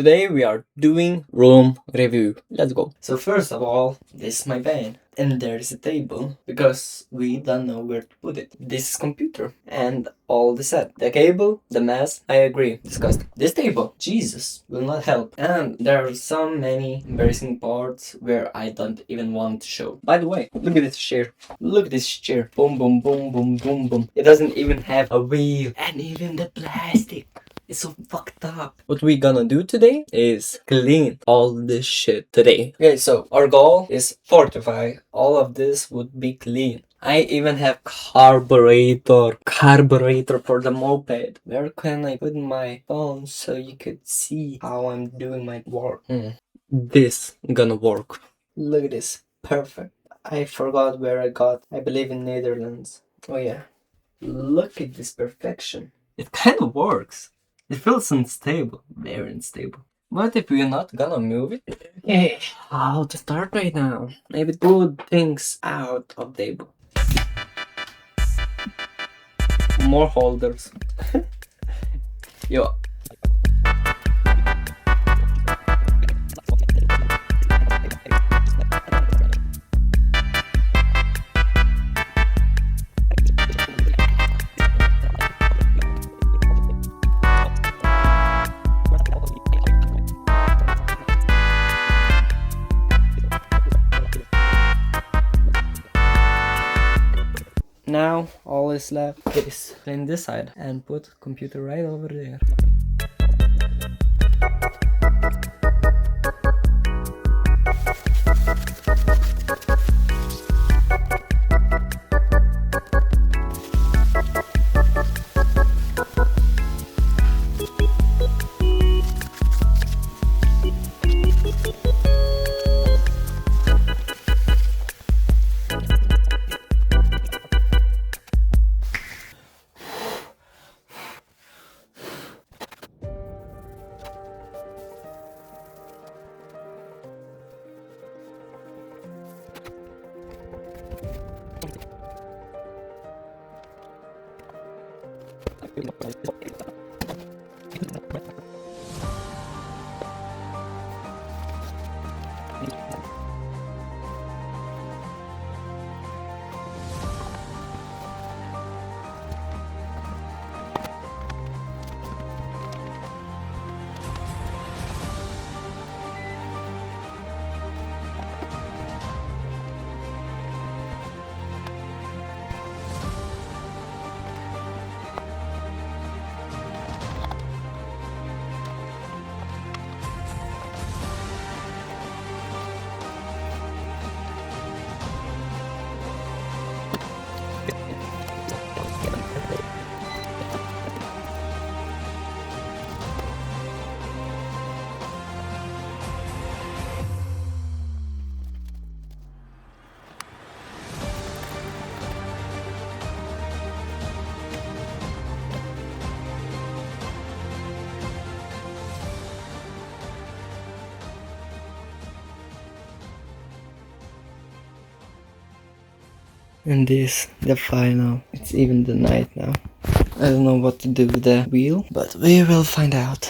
Today we are doing room review. Let's go. So first of all, this is my bed. And there is a table because we don't know where to put it. This is computer and all the set. The cable, the mess, I agree, disgusting. This table, Jesus, will not help. And there are so many embarrassing parts where I don't even want to show. By the way, look at this chair. Look at this chair. Boom, boom, boom, boom, boom, boom. It doesn't even have a wheel. And even the plastic. It's so fucked up. What we gonna do today is clean all this shit today. Okay, so our goal is fortify. All of this would be clean. I even have carburetor for the moped. Where can I put my phone so you could see how I'm doing my work? This gonna work. Look at this. Perfect. I forgot where I got. I believe in Netherlands. Oh yeah. Look at this perfection. It kind of works. It feels unstable, very unstable. What if we're not gonna move it? Okay, how to start right now? Maybe put things out of table. More holders. Yo. Now all is left is clean this side and put computer right over there. And this, the final. It's even the night now. I don't know what to do with the wheel, but we will find out.